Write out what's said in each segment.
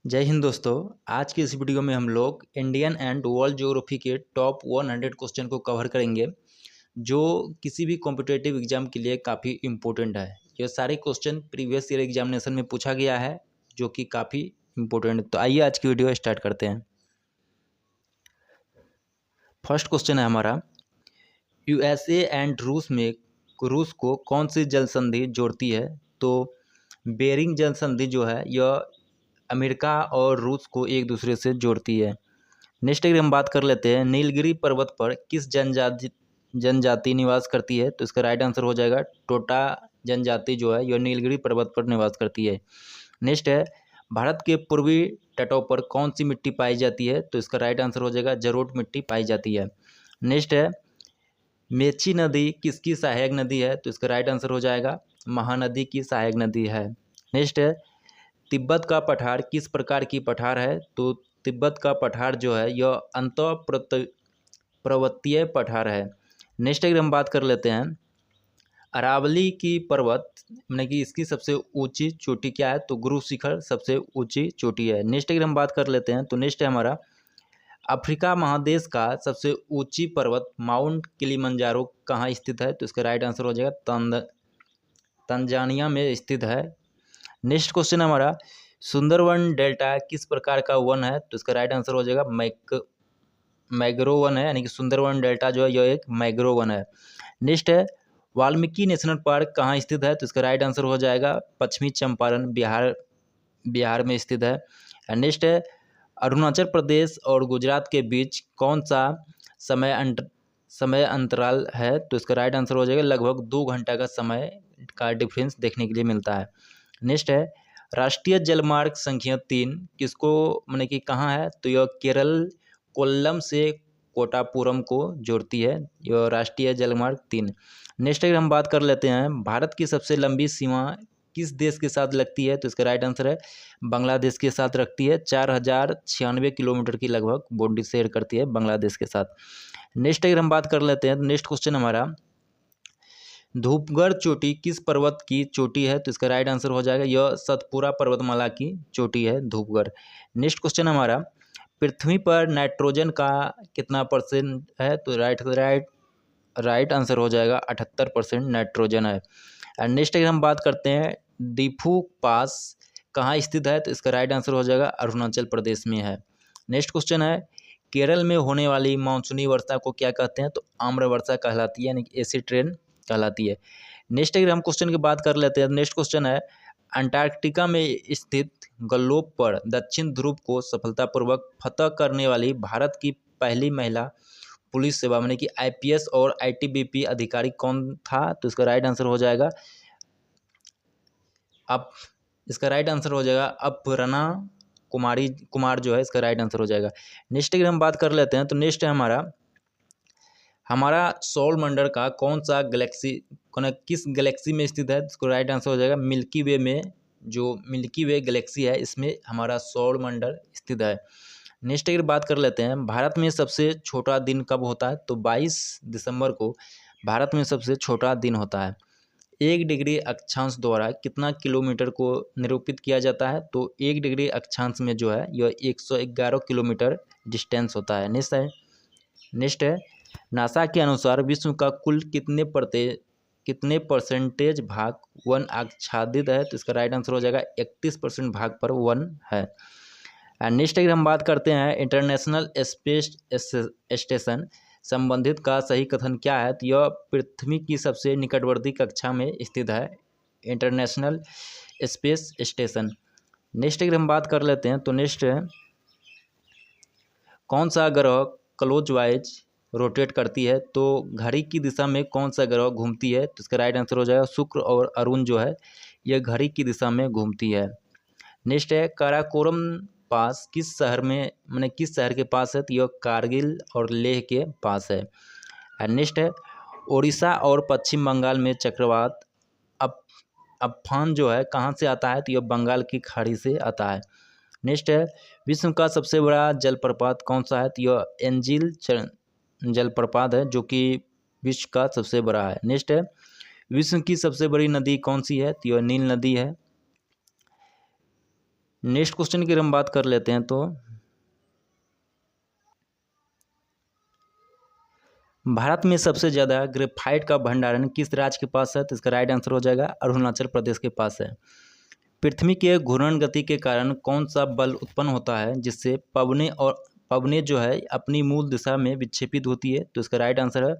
जय हिंद दोस्तों। आज की इस वीडियो में हम लोग इंडियन एंड वर्ल्ड ज्योग्राफी के टॉप 100 क्वेश्चन को कवर करेंगे जो किसी भी कॉम्पिटिटिव एग्जाम के लिए काफ़ी इम्पोर्टेंट है। ये सारे क्वेश्चन प्रीवियस ईयर एग्जामिनेशन में पूछा गया है जो कि काफ़ी इम्पोर्टेंट है। तो आइए आज की वीडियो स्टार्ट करते हैं। फर्स्ट क्वेश्चन है हमारा, यूएसए एंड रूस को कौन सी जल संधि जोड़ती है? तो बेरिंग जल संधि जो है यह अमेरिका और रूस को एक दूसरे से जोड़ती है। नेक्स्ट अगर हम बात कर लेते हैं, नीलगिरी पर्वत पर किस जनजाति निवास करती है? तो इसका राइट आंसर हो जाएगा टोटा जनजाति जो है यह नीलगिरी पर्वत पर निवास करती है। नेक्स्ट है, भारत के पूर्वी तटों पर कौन सी मिट्टी पाई जाती है? तो इसका राइट आंसर हो जाएगा जलोढ़ मिट्टी पाई जाती है। नेक्स्ट है, मेची नदी किसकी सहायक नदी है? तो इसका राइट आंसर हो जाएगा महानदी की सहायक नदी है। नेक्स्ट है, तिब्बत का पठार किस प्रकार की पठार है? तो तिब्बत का पठार जो है यह पर्वतीय पठार है। नेक्स्ट अगर हम बात कर लेते हैं, अरावली की पर्वत यानी कि इसकी सबसे ऊंची चोटी क्या है? तो गुरु शिखर सबसे ऊंची चोटी है। नेक्स्ट अगर हम बात कर लेते हैं तो नेक्स्ट है हमारा, अफ्रीका महादेश का सबसे ऊंची पर्वत माउंट किलिमंजारो कहाँ स्थित है? तो इसका राइट आंसर हो जाएगा तंजानिया में स्थित है। नेक्स्ट क्वेश्चन हमारा, सुंदरवन डेल्टा किस प्रकार का वन है? तो इसका राइट आंसर हो जाएगा मैग्रो वन है, यानी कि सुंदरवन डेल्टा जो है यह एक मैग्रो वन है। नेक्स्ट है, वाल्मीकि नेशनल पार्क कहाँ स्थित है? तो इसका राइट आंसर हो जाएगा पश्चिमी चंपारण बिहार में स्थित है। नेक्स्ट है, अरुणाचल प्रदेश और गुजरात के बीच कौन सा समय अंतराल है? तो इसका राइट आंसर हो जाएगा लगभग 2 घंटा का समय का डिफरेंस देखने के लिए मिलता है। नेक्स्ट है, राष्ट्रीय जलमार्ग संख्या 3 किसको माने कि कहाँ है? तो यह केरल कोल्लम से कोटापुरम को जोड़ती है, यह राष्ट्रीय जलमार्ग 3। नेक्स्ट अगर हम बात कर लेते हैं, भारत की सबसे लंबी सीमा किस देश के साथ लगती है? तो इसका राइट आंसर है बांग्लादेश के साथ रखती है। 4096 किलोमीटर की लगभग बाउंड्री शेयर करती है बांग्लादेश के साथ। नेक्स्ट अगर हम बात कर लेते हैं तो नेक्स्ट क्वेश्चन हमारा, धूपगढ़ चोटी किस पर्वत की चोटी है? तो इसका राइट आंसर हो जाएगा यह सतपुरा पर्वतमाला की चोटी है धूपगढ़। नेक्स्ट क्वेश्चन हमारा, पृथ्वी पर नाइट्रोजन का कितना परसेंट है? तो राइट आंसर हो जाएगा 78% नाइट्रोजन है। एंड नेक्स्ट अगर हम बात करते हैं, डिफू पास कहाँ स्थित है? तो इसका राइट आंसर हो जाएगा अरुणाचल प्रदेश में है। नेक्स्ट क्वेश्चन है, केरल में होने वाली मानसूनी वर्षा को क्या कहते हैं? तो आम्र वर्षा कहलाती है, यानी कि एसिड रेन कहलाती है। नेक्स्ट अगर हम क्वेश्चन की बात कर लेते हैं, नेक्स्ट क्वेश्चन है, अंटार्कटिका में स्थित गलोब पर दक्षिण ध्रुव को सफलतापूर्वक फतह करने वाली भारत की पहली महिला पुलिस सेवा माने कि आईपीएस और आईटीबीपी अधिकारी कौन था? तो इसका राइट आंसर हो जाएगा अपराना कुमार जो है इसका राइट आंसर हो जाएगा। नेक्स्ट अगर हम बात कर लेते हैं तो नेक्स्ट है हमारा सौर मंडल का कौन सा किस गैलेक्सी में स्थित है? इसको राइट आंसर हो जाएगा मिल्की वे में, जो मिल्की वे गैलेक्सी है इसमें हमारा सौर मंडल स्थित है। नेक्स्ट अगर बात कर लेते हैं, भारत में सबसे छोटा दिन कब होता है? तो 22 दिसंबर को भारत में सबसे छोटा दिन होता है। 1 डिग्री अक्षांश द्वारा कितना किलोमीटर को निरूपित किया जाता है? तो 1 डिग्री अक्षांश में जो है यह 111 किलोमीटर डिस्टेंस होता है। नेक्स्ट है, नासा के अनुसार विश्व का कुल कितने परसेंटेज भाग वन आच्छादित है? तो इसका राइट आंसर हो जाएगा 31% भाग पर वन है। नेक्स्ट अगर हम बात करते हैं, इंटरनेशनल स्पेस स्टेशन संबंधित का सही कथन क्या है? तो यह पृथ्वी की सबसे निकटवर्ती कक्षा में स्थित है, इंटरनेशनल स्पेस स्टेशन। नेक्स्ट अगर हम बात कर लेते हैं तो नेक्स्ट है, कौन सा ग्रह क्लॉकवाइज रोटेट करती है? तो घड़ी की दिशा में कौन सा ग्रह घूमती है? तो इसका राइट आंसर हो जाएगा शुक्र और अरुण जो है यह घड़ी की दिशा में घूमती है। नेक्स्ट है, काराकोरम पास किस शहर के पास है? तो यह कारगिल और लेह के पास है। नेक्स्ट है, उड़ीसा और पश्चिम बंगाल में चक्रवात अम्फान जो है कहाँ से आता है? तो यह बंगाल की खाड़ी से आता है। नेक्स्ट है, विश्व का सबसे बड़ा जलप्रपात कौन सा है? तो यह एंजिल जलप्रपात है जो कि विश्व का सबसे बड़ा है। नेक्स्ट है, विश्व की सबसे बड़ी नदी कौन सी है? तो यह नील नदी है। नेक्स्ट क्वेश्चन की हम बात कर लेते हैं तो भारत में सबसे ज़्यादा ग्रेफाइट का भंडारण किस राज्य के पास है? तो इसका राइट आंसर हो जाएगा अरुणाचल प्रदेश के पास है। पृथ्वी के घूर्णन गति के कारण कौन सा बल उत्पन्न होता है जिससे पवनें जो है अपनी मूल दिशा में विक्षेपित होती है? तो इसका राइट आंसर है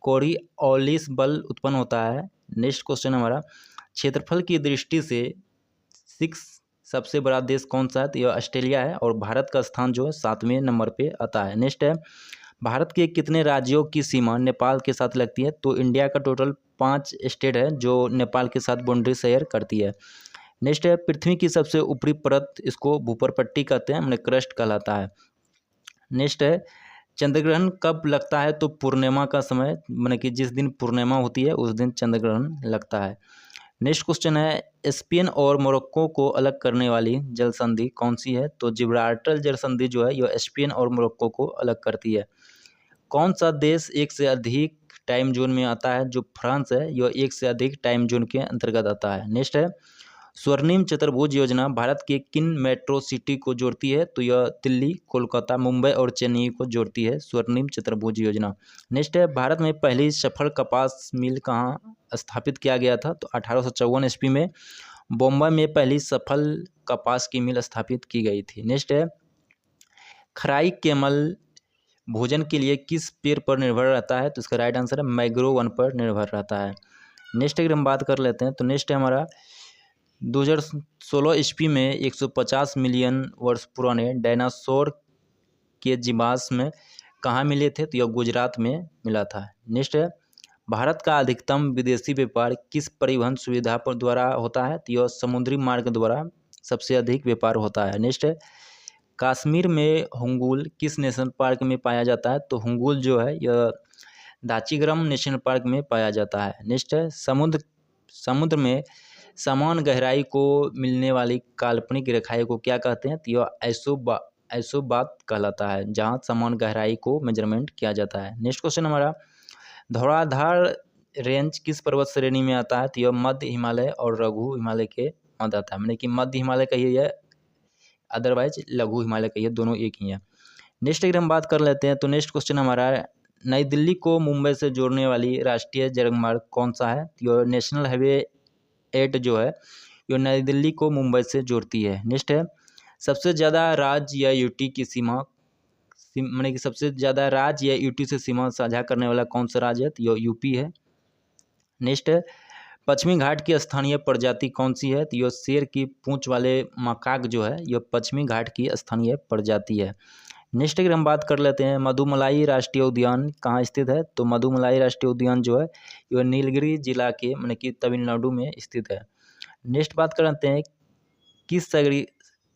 कोरियोलिस बल उत्पन्न होता है। नेक्स्ट क्वेश्चन हमारा, क्षेत्रफल की दृष्टि से 6 सबसे बड़ा देश कौन सा है? तो यह ऑस्ट्रेलिया है और भारत का स्थान जो है 7वें नंबर पे आता है। नेक्स्ट है, भारत के कितने राज्यों की सीमा नेपाल के साथ लगती है? तो इंडिया का टोटल 5 स्टेट है जो नेपाल के साथ बाउंड्री शेयर करती है। नेक्स्ट है, पृथ्वी की सबसे ऊपरी परत इसको भूपरपट्टी कहते हैं, मैंने क्रस्ट कहलाता है। नेक्स्ट है, चंद्रग्रहण कब लगता है? तो पूर्णिमा का समय, मैंने कि जिस दिन पूर्णिमा होती है उस दिन चंद्रग्रहण लगता है। नेक्स्ट क्वेश्चन है, स्पेन और मोरक्को को अलग करने वाली जल संधि कौन सी है? तो जिब्राल्टर जल संधि जो है यह स्पेन और मोरक्को को अलग करती है। कौन सा देश एक से अधिक टाइम जोन में आता है? जो फ्रांस है यह एक से अधिक टाइम जोन के अंतर्गत आता है। नेक्स्ट है, स्वर्णिम चतुर्भुज योजना भारत के किन मेट्रो सिटी को जोड़ती है? तो यह दिल्ली, कोलकाता, मुंबई और चेन्नई को जोड़ती है स्वर्णिम चतुर्भुज योजना। नेक्स्ट है, भारत में पहली सफल कपास मिल कहाँ स्थापित किया गया था? तो 1854 ईस्वी में बॉम्बे में पहली सफल कपास की मिल स्थापित की गई थी। नेक्स्ट है, खराई कैमल भोजन के लिए किस पेड़ पर निर्भर रहता है? तो इसका राइट आंसर है मैंग्रोव वन पर निर्भर रहता है। नेक्स्ट अगर हम बात कर लेते हैं तो नेक्स्ट है हमारा 2016 ईस्वी में 150 मिलियन वर्ष पुराने डायनासोर के जीवाश्म कहाँ मिले थे? तो यह गुजरात में मिला था। नेक्स्ट है, भारत का अधिकतम विदेशी व्यापार किस परिवहन सुविधा पर द्वारा होता है? तो यह समुद्री मार्ग द्वारा सबसे अधिक व्यापार होता है। नेक्स्ट है, कश्मीर में हुंगुल किस नेशनल पार्क में पाया जाता है? तो हुंगुल जो है यह दाचीग्राम नेशनल पार्क में पाया जाता है। नेक्स्ट है, समुद्र में समान गहराई को मिलने वाली काल्पनिक रेखाएं को क्या कहते हैं? तो यह ऐसोबात कहलाता है, जहाँ समान गहराई को मेजरमेंट किया जाता है। नेक्स्ट क्वेश्चन हमारा, धौलाधार रेंज किस पर्वत श्रेणी में आता है? तो यह मध्य हिमालय और लघु हिमालय के मध्य आता है, मैंने कि मध्य हिमालय कहिए या अदरवाइज लघु हिमालय कहिए, दोनों एक ही है। नेक्स्ट अगर हम बात कर लेते हैं तो नेक्स्ट क्वेश्चन हमारा, नई दिल्ली को मुंबई से जोड़ने वाली राष्ट्रीय जलमार्ग कौन सा है? तो नेशनल हाईवे 8 जो है यह नई दिल्ली को मुंबई से जोड़ती है। नेक्स्ट है, सबसे ज़्यादा राज्य या यूटी की सीमा, मैंने कि सबसे ज़्यादा राज्य या यूटी से सीमा साझा करने वाला कौन सा राज्य है? तो यह यूपी है। नेक्स्ट है, पश्चिमी घाट की स्थानीय प्रजाति कौन सी है? तो यह शेर की पूंछ वाले मकाक जो है यह पश्चिमी घाट की स्थानीय प्रजाति है। नेक्स्ट अगर हम बात कर लेते हैं, मधुमलाई राष्ट्रीय उद्यान कहाँ स्थित है? तो मधुमलाई राष्ट्रीय उद्यान जो है यह नीलगिरी जिला के, मैंने कि तमिलनाडु में स्थित है। नेक्स्ट बात कर लेते हैं,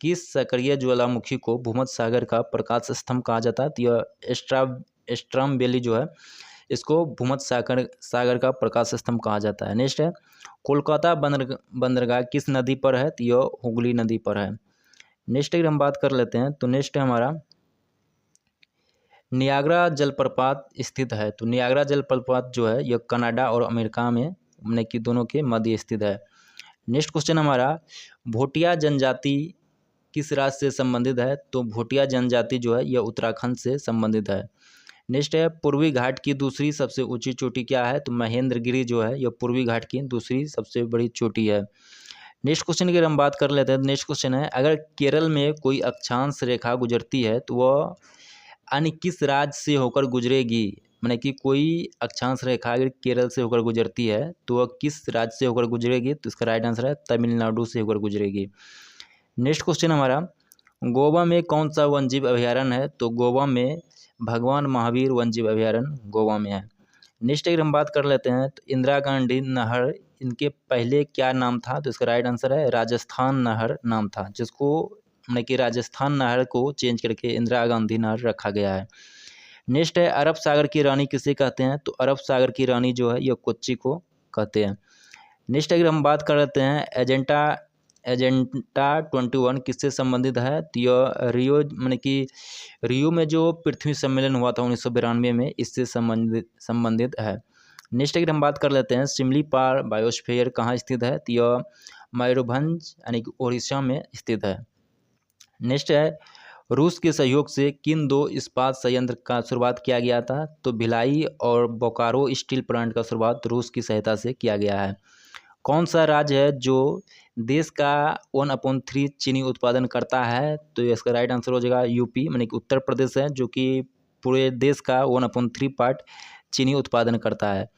किस सक्रिय ज्वालामुखी को भूमध्य सागर का प्रकाश स्तंभ कहा जाता है? तो यह स्ट्रम वैली जो है इसको भूमध्य सागर का प्रकाश स्तंभ कहा जाता है। नेक्स्ट है, कोलकाता बंदरगाह किस नदी पर है? तो यह हुगली नदी पर है। नेक्स्ट अगर हम बात कर लेते हैं तो नेक्स्ट है हमारा, नियाग्रा जलप्रपात स्थित है। तो नियाग्रा जलप्रपात जो है यह कनाडा और अमेरिका में, मैंने कि दोनों के मध्य स्थित है। नेक्स्ट क्वेश्चन हमारा, भोटिया जनजाति किस राज्य से संबंधित है? तो भोटिया जनजाति जो है यह उत्तराखंड से संबंधित है। नेक्स्ट है, पूर्वी घाट की दूसरी सबसे ऊंची चोटी क्या है? तो महेंद्रगिरी जो है यह पूर्वी घाट की दूसरी सबसे बड़ी चोटी है। नेक्स्ट क्वेश्चन की हम बात कर लेते हैं। नेक्स्ट क्वेश्चन है, अगर केरल में कोई अक्षांश रेखा गुजरती है तो वह अन्य किस राज्य से होकर गुजरेगी? मैंने कि कोई अक्षांश रेखा अगर केरल से होकर गुजरती है तो वह किस राज्य से होकर गुजरेगी? तो इसका राइट आंसर है तमिलनाडु से होकर गुजरेगी। नेक्स्ट क्वेश्चन हमारा, गोवा में कौन सा वन्यजीव अभयारण्य है? तो गोवा में भगवान महावीर वन्यजीव अभयारण्य गोवा में है। नेक्स्ट अगर हम बात कर लेते हैं तो इंदिरा गांधी नहर, इनके पहले क्या नाम था? तो इसका राइट आंसर है राजस्थान नहर नाम था, जिसको मैंने कि राजस्थान नहर को चेंज करके इंदिरा गांधी नहर रखा गया है। नेक्स्ट है, अरब सागर की रानी किसे कहते हैं? तो अरब सागर की रानी जो है यह कोच्चि को कहते हैं। नेक्स्ट अगर हम बात कर लेते हैं, एजेंडा 21 किससे संबंधित है? तो यह मैंने कि रियो में जो पृथ्वी सम्मेलन हुआ था 1992 में, इससे संबंधित है। नेक्स्ट अगर हम बात कर लेते हैं, सिमलीपाल बायोस्फीयर कहाँ स्थित है? तो यह मयूरभंज यानी कि उड़ीसा में स्थित है। नेक्स्ट है, रूस के सहयोग से किन 2 इस्पात संयंत्र का शुरुआत किया गया था? तो भिलाई और बोकारो स्टील प्लांट का शुरुआत रूस की सहायता से किया गया है। कौन सा राज्य है जो देश का 1/3 चीनी उत्पादन करता है? तो इसका राइट आंसर हो जाएगा यूपी, मानी कि उत्तर प्रदेश है जो कि पूरे देश का 1/3 पार्ट चीनी उत्पादन करता है।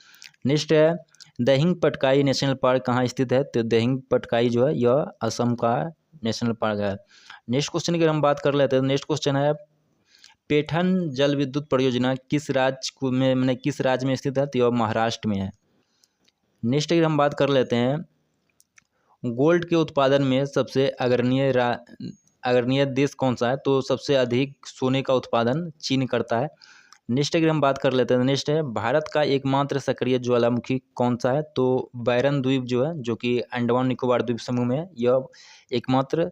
नेक्स्ट है, दहिंग पटकाई नेशनल पार्क कहाँ स्थित है? तो दहिंग पटकाई जो है यह असम का नेशनल पार्क है। नेक्स्ट क्वेश्चन की हम बात कर लेते हैं। नेक्स्ट क्वेश्चन है, पेठन जल विद्युत परियोजना किस राज्य में, मैंने किस राज्य में स्थित है? तो यह महाराष्ट्र में है। नेक्स्ट की हम बात कर लेते हैं, गोल्ड के उत्पादन में सबसे अग्रणीय देश कौन सा है? तो सबसे अधिक सोने का उत्पादन चीन करता है। नेक्स्ट की हम बात कर लेते हैं। नेक्स्ट है, भारत का एकमात्र सक्रिय ज्वालामुखी कौन सा है? तो बैरन द्वीप जो है, जो कि अंडमान निकोबार द्वीप समूह में है, यह एकमात्र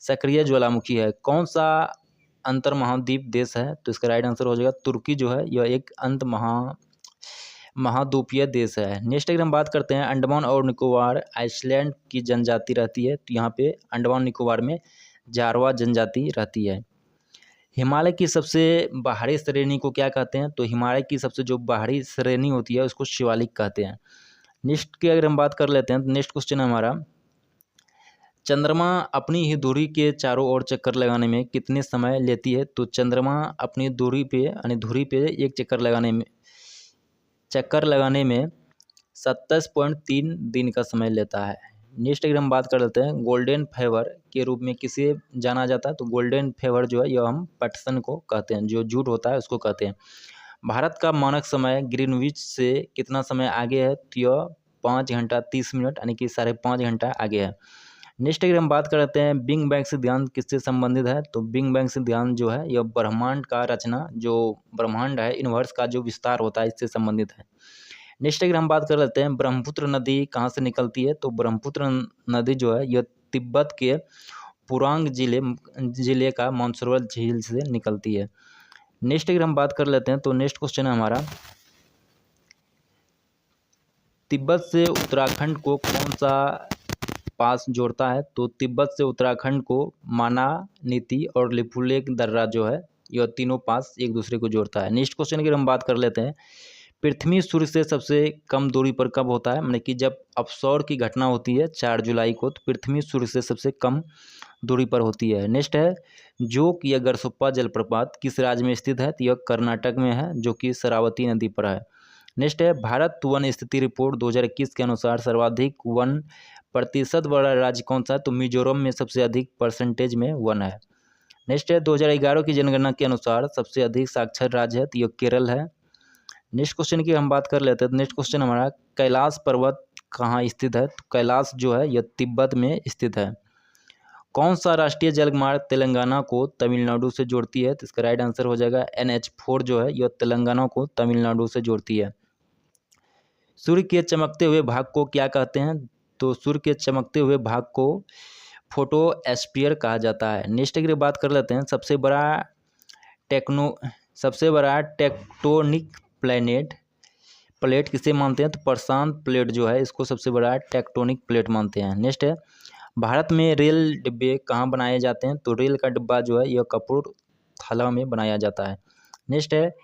सक्रिय ज्वालामुखी है। कौन सा अंतर महाद्वीप देश है? तो इसका राइट आंसर हो जाएगा तुर्की जो है, यह एक महाद्वीपीय देश है। नेक्स्ट अगर हम बात करते हैं, अंडमान और निकोबार आइसलैंड की जनजाति रहती है, तो यहाँ पे अंडमान निकोबार में जारवा जनजाति रहती है। हिमालय की सबसे बाहरी श्रेणी को क्या कहते हैं? तो हिमालय की सबसे जो बाहरी श्रेणी होती है उसको शिवालिक कहते हैं। नेक्स्ट की अगर हम बात कर लेते हैं, तो नेक्स्ट क्वेश्चन है हमारा, चंद्रमा अपनी ही दूरी के चारों ओर चक्कर लगाने में कितने समय लेती है? तो चंद्रमा अपनी दूरी पे यानी धुरी पे एक चक्कर लगाने में 27.3 दिन का समय लेता है। नेक्स्ट अगर हम बात कर लेते हैं, गोल्डन फेवर के रूप में किसे जाना जाता है? तो गोल्डन फेवर जो है यह हम पटसन को कहते हैं, जो जूट होता है उसको कहते हैं। भारत का मानक समय ग्रीनविच से कितना समय आगे है? तो यह 5 घंटा 30 मिनट यानी कि 5.5 घंटा आगे है। नेक्स्ट अगर हम बात करते हैं, बिग बैंग सिद्धांत किससे संबंधित है? तो बिग बैंग सिद्धांत जो है यह ब्रह्मांड का रचना, जो ब्रह्मांड है यूनिवर्स का जो विस्तार होता है इससे संबंधित है। नेक्स्ट अगर हम बात कर लेते हैं, ब्रह्मपुत्र नदी कहाँ से निकलती है? तो ब्रह्मपुत्र नदी जो है यह तिब्बत के पुरांग जिले का मानसरोवर झील से निकलती है। नेक्स्ट अगर हम बात कर लेते हैं, तो नेक्स्ट क्वेश्चन है हमारा, तिब्बत से उत्तराखंड को कौन सा पास जोड़ता है? तो तिब्बत से उत्तराखंड को मानानीती और लिपुलेख दर्रा जो है यह तीनों पास एक दूसरे को जोड़ता है। नेक्स्ट क्वेश्चन की हम बात कर लेते हैं, पृथ्वी सूर्य से सबसे कम दूरी पर कब होता है? मतलब कि जब अपसौर की घटना होती है 4 जुलाई को, तो पृथ्वी सूर्य से सबसे कम दूरी पर होती है। नेक्स्ट है, जोक या गरसुप्पा जलप्रपात किस राज्य में स्थित है? तो यह कर्नाटक में है, जो कि शरावती नदी पर है। नेक्स्ट है, भारत वन स्थिति रिपोर्ट 2021 के अनुसार सर्वाधिक वन प्रतिशत वाला राज्य कौन सा है? तो मिजोरम में सबसे अधिक परसेंटेज में वन है। नेक्स्ट है, 2011 की जनगणना के अनुसार सबसे अधिक साक्षर राज्य है, तो यह केरल है। नेक्स्ट क्वेश्चन की हम बात कर लेते हैं। नेक्स्ट क्वेश्चन हमारा, कैलाश पर्वत कहाँ स्थित है? तो कैलाश जो है यह तिब्बत में स्थित है। कौन सा राष्ट्रीय जलमार्ग तेलंगाना को तमिलनाडु से जोड़ती है? तो इसका राइट आंसर हो जाएगा NH4 जो है यह तेलंगाना को तमिलनाडु से जोड़ती है। सूर्य के चमकते हुए भाग को क्या कहते हैं? तो सूर्य के चमकते हुए भाग को फोटोस्फीयर कहा जाता है। नेक्स्ट की बात कर लेते हैं, सबसे बड़ा टेक्टोनिक प्लेट किसे मानते हैं? तो प्रशांत प्लेट जो है इसको सबसे बड़ा टेक्टोनिक प्लेट मानते हैं। नेक्स्ट है, भारत में रेल डिब्बे कहाँ बनाए जाते हैं? तो रेल का डिब्बा जो है यह कपूरथला में बनाया जाता है। नेक्स्ट है,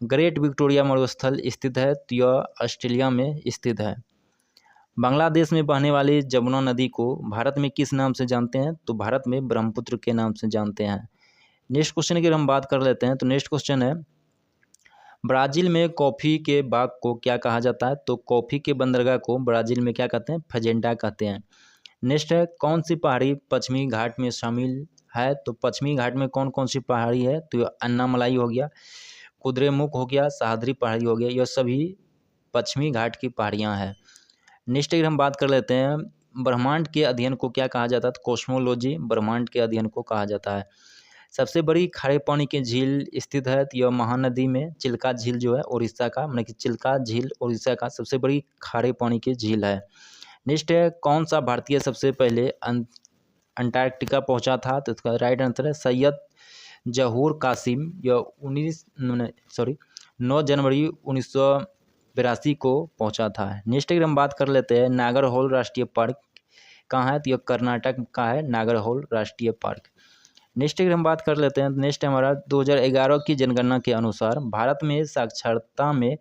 ग्रेट विक्टोरिया मरुस्थल स्थित है, तो यह ऑस्ट्रेलिया में स्थित है। बांग्लादेश में बहने वाली जमुना नदी को भारत में किस नाम से जानते हैं? तो भारत में ब्रह्मपुत्र के नाम से जानते हैं। नेक्स्ट क्वेश्चन की हम बात कर लेते हैं। तो नेक्स्ट क्वेश्चन है, ब्राज़ील में कॉफ़ी के बाग को क्या कहा जाता है? तो कॉफ़ी के बंदरगाह को ब्राज़ील में क्या कहते हैं? फजेंडा कहते हैं। नेक्स्ट है, कौन सी पहाड़ी पश्चिमी घाट में शामिल है? तो पश्चिमी घाट में कौन कौन सी पहाड़ी है? तो अन्नामलाई हो गया, कुद्रेमुख हो गया, सह्याद्री पहाड़ी हो गया, यह सभी पश्चिमी घाट की पहाड़ियाँ हैं। नेक्स्ट अगर हम बात कर लेते हैं, ब्रह्मांड के अध्ययन को क्या कहा जाता है? तो कॉस्मोलॉजी ब्रह्मांड के अध्ययन को कहा जाता है। सबसे बड़ी खारे पानी की झील स्थित है, तो यह महानदी में चिल्का झील जो है उड़ीसा का, मतलब कि चिल्का झील उड़ीसा का सबसे बड़ी खारे पानी की झील है। नेक्स्ट है, कौन सा भारतीय सबसे पहले अंटार्कटिका पहुंचा था? तो इसका राइट आंसर है सैयद जहूर कासिम। यह 9 जनवरी 1982 को पहुंचा था। नेक्स्ट अगर हम बात कर लेते हैं, नागरहोल राष्ट्रीय पार्क कहाँ है? तो यह कर्नाटक का है, नागरहोल राष्ट्रीय पार्क। नेक्स्ट अगर हम बात कर लेते हैं, नेक्स्ट हमारा 2011 की जनगणना के अनुसार भारत में साक्षरता में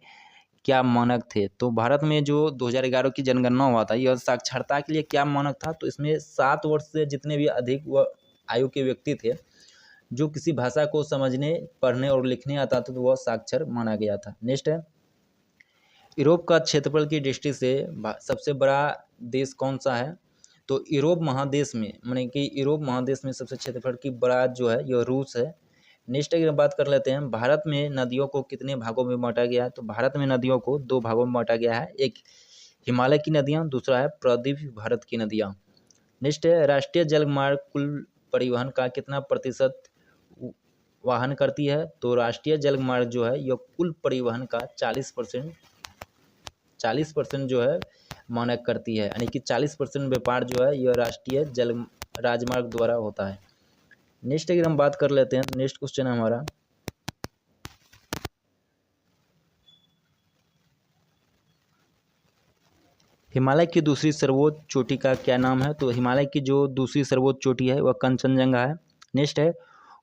क्या मानक थे। तो भारत में जो 2011 की जनगणना हुआ था, यह साक्षरता के लिए क्या मानक था, तो इसमें 7 वर्ष से जितने भी अधिक आयु के व्यक्ति थे, जो किसी भाषा को समझने, पढ़ने और लिखने आता था, तो वह साक्षर माना गया था। नेक्स्ट है, यूरोप का क्षेत्रफल की दृष्टि से सबसे बड़ा देश कौन सा है। तो यूरोप महादेश में, माने कि यूरोप महादेश में सबसे क्षेत्रफल की बड़ा जो है यह रूस है। नेक्स्ट अगर बात कर लेते हैं, भारत में नदियों को कितने भागों में बांटा गया है। तो भारत में नदियों को 2 भागों में बांटा गया है, एक हिमालय की नदियाँ, दूसरा है प्रायद्वीप भारत की नदियाँ। नेक्स्ट है, राष्ट्रीय जलमार्ग कुल परिवहन का कितना प्रतिशत वाहन करती है। तो राष्ट्रीय जलमार्ग जो है यह कुल परिवहन का 40% जो है मानक करती है, यानी कि 40% व्यापार जो है यह राष्ट्रीय जल राजमार्ग द्वारा होता है। नेक्स्ट अगर हम बात कर लेते हैं, नेक्स्ट क्वेश्चन है हमारा, हिमालय की दूसरी सर्वोच्च चोटी का क्या नाम है। तो हिमालय की जो दूसरी सर्वोच्च चोटी है वह कंचनजंगा है। नेक्स्ट है,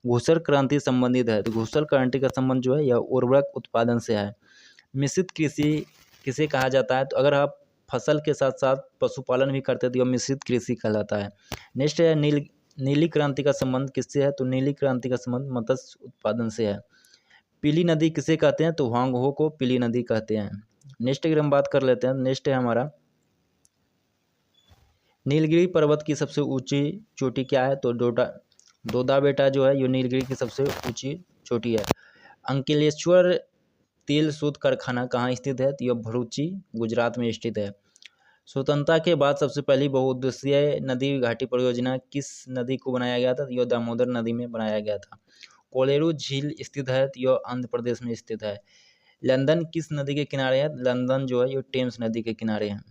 घूसर क्रांति संबंधित है। तो घूसर क्रांति का संबंध जो है यह उर्वरक उत्पादन से है। मिश्रित कृषि किसे कहा जाता है। तो अगर आप फसल के साथ साथ पशुपालन भी करते हैं तो यह मिश्रित कृषि कहलाता है। नेक्स्ट है, नीली क्रांति का संबंध किससे है। तो नीली क्रांति का संबंध मत्स्य उत्पादन से है। पीली नदी किसे कहते हैं। तो हुआंग को पीली नदी कहते हैं। नेक्स्ट अगर हम बात कर लेते हैं, नेक्स्ट है हमारा, नीलगिरी पर्वत की सबसे ऊंची चोटी क्या है। तो दोदा बेटा जो है ये नीलगिरी की सबसे ऊंची चोटी है। अंकलेश्वर तेल शोध कारखाना कहाँ स्थित है। तो यह भरूची गुजरात में स्थित है। स्वतंत्रता के बाद सबसे पहली बहुउद्देशीय नदी घाटी परियोजना किस नदी को बनाया गया था। तो यह दामोदर नदी में बनाया गया था। कोलेरू झील स्थित है, तो यह आंध्र प्रदेश में स्थित है। लंदन किस नदी के किनारे है। लंदन जो है ये टेम्स नदी के किनारे है।